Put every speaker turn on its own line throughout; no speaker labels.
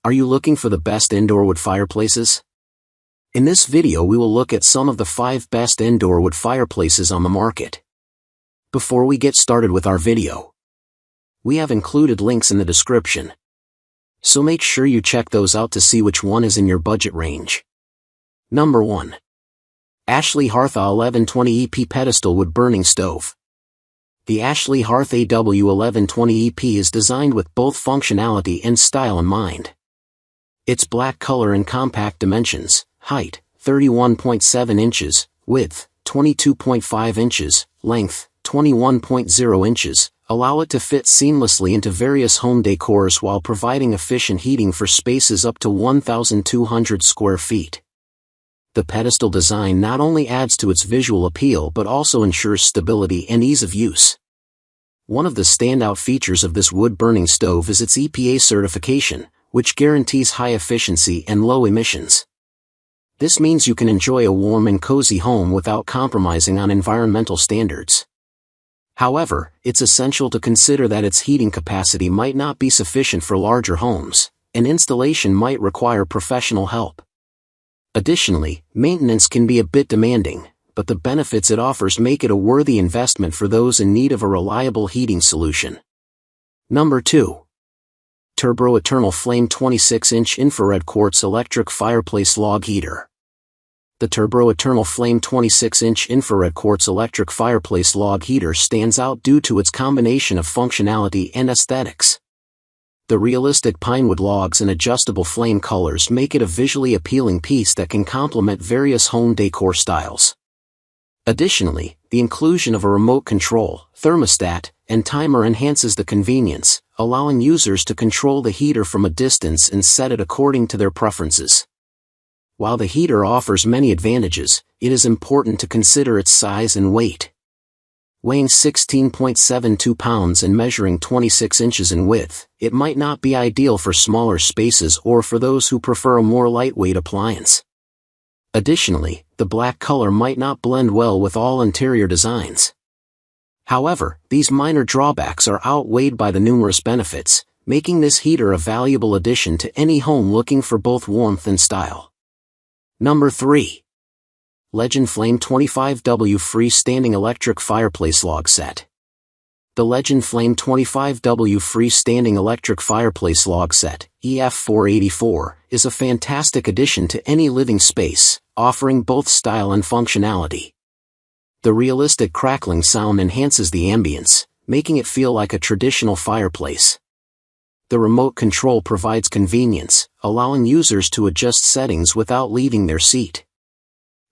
Are you looking for the best indoor wood fireplaces? In this video we will look at some of the 5 best indoor wood fireplaces on the market. Before we get started with our video, we have included links in the description, so make sure you check those out to see which one is in your budget range. Number 1. Ashley Hearth A1120 EP Pedestal Wood Burning Stove. The Ashley Hearth AW1120 EP is designed with both functionality and style in mind. Its black color and compact dimensions, height, 31.7 inches, width, 22.5 inches, length, 21.0 inches, allow it to fit seamlessly into various home decors while providing efficient heating for spaces up to 1,200 square feet. The pedestal design not only adds to its visual appeal but also ensures stability and ease of use. One of the standout features of this wood-burning stove is its EPA certification, which guarantees high efficiency and low emissions. This means you can enjoy a warm and cozy home without compromising on environmental standards. However, it's essential to consider that its heating capacity might not be sufficient for larger homes, and installation might require professional help. Additionally, maintenance can be a bit demanding, but the benefits it offers make it a worthy investment for those in need of a reliable heating solution. Number 2. Turbro Eternal Flame 26-inch Infrared Quartz Electric Fireplace Log Heater. The Turbro Eternal Flame 26-inch Infrared Quartz Electric Fireplace Log Heater stands out due to its combination of functionality and aesthetics. The realistic pinewood logs and adjustable flame colors make it a visually appealing piece that can complement various home decor styles. Additionally, the inclusion of a remote control, thermostat, and timer enhances the convenience, allowing users to control the heater from a distance and set it according to their preferences. While the heater offers many advantages, it is important to consider its size and weight. Weighing 16.72 pounds and measuring 26 inches in width, it might not be ideal for smaller spaces or for those who prefer a more lightweight appliance. Additionally, the black color might not blend well with all interior designs. However, these minor drawbacks are outweighed by the numerous benefits, making this heater a valuable addition to any home looking for both warmth and style. Number 3. Legendflame 25W Freestanding Electric Fireplace Log Set. The Legendflame 25W Freestanding Electric Fireplace Log Set, EF484, is a fantastic addition to any living space, offering both style and functionality. The realistic crackling sound enhances the ambience, making it feel like a traditional fireplace. The remote control provides convenience, allowing users to adjust settings without leaving their seat.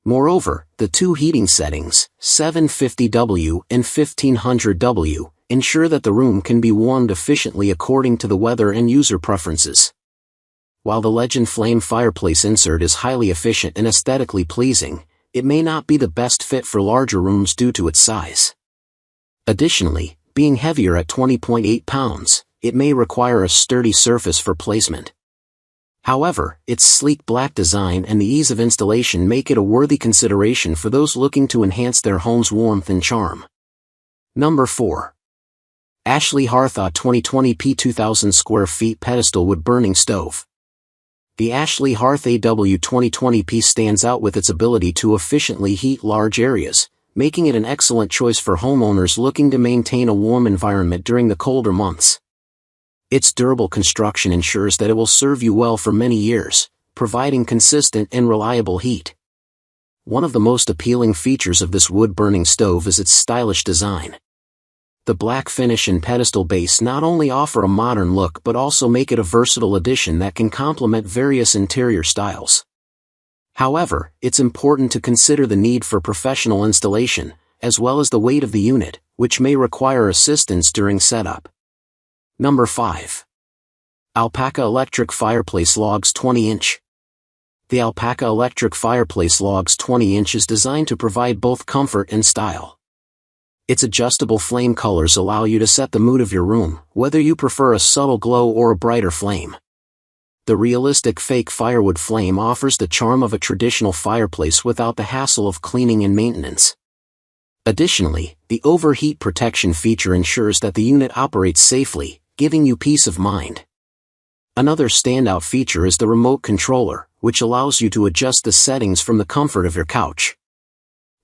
Moreover, the 2 heating settings, 750W and 1500W, ensure that the room can be warmed efficiently according to the weather and user preferences. While the Legendflame fireplace insert is highly efficient and aesthetically pleasing, it may not be the best fit for larger rooms due to its size. Additionally, being heavier at 20.8 pounds, it may require a sturdy surface for placement. However, its sleek black design and the ease of installation make it a worthy consideration for those looking to enhance their home's warmth and charm. Number 4. Ashley Hearth A2020P 2000 square feet Pedestal Wood Burning Stove. The Ashley Hearth AW2020P stands out with its ability to efficiently heat large areas, making it an excellent choice for homeowners looking to maintain a warm environment during the colder months. Its durable construction ensures that it will serve you well for many years, providing consistent and reliable heat. One of the most appealing features of this wood-burning stove is its stylish design. The black finish and pedestal base not only offer a modern look but also make it a versatile addition that can complement various interior styles. However, it's important to consider the need for professional installation, as well as the weight of the unit, which may require assistance during setup. Number 5. Alpaca Electric Fireplace Logs 20-inch. The Alpaca Electric Fireplace Logs 20-inch is designed to provide both comfort and style. Its adjustable flame colors allow you to set the mood of your room, whether you prefer a subtle glow or a brighter flame. The realistic fake firewood flame offers the charm of a traditional fireplace without the hassle of cleaning and maintenance. Additionally, the overheat protection feature ensures that the unit operates safely, giving you peace of mind. Another standout feature is the remote controller, which allows you to adjust the settings from the comfort of your couch.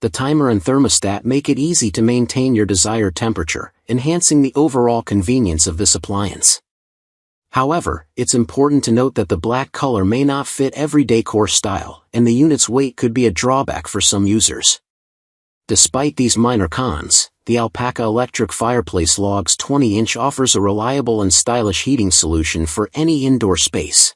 The timer and thermostat make it easy to maintain your desired temperature, enhancing the overall convenience of this appliance. However, it's important to note that the black color may not fit every decor style, and the unit's weight could be a drawback for some users. Despite these minor cons, the Alpaca electric fireplace Logs 20-inch offers a reliable and stylish heating solution for any indoor space.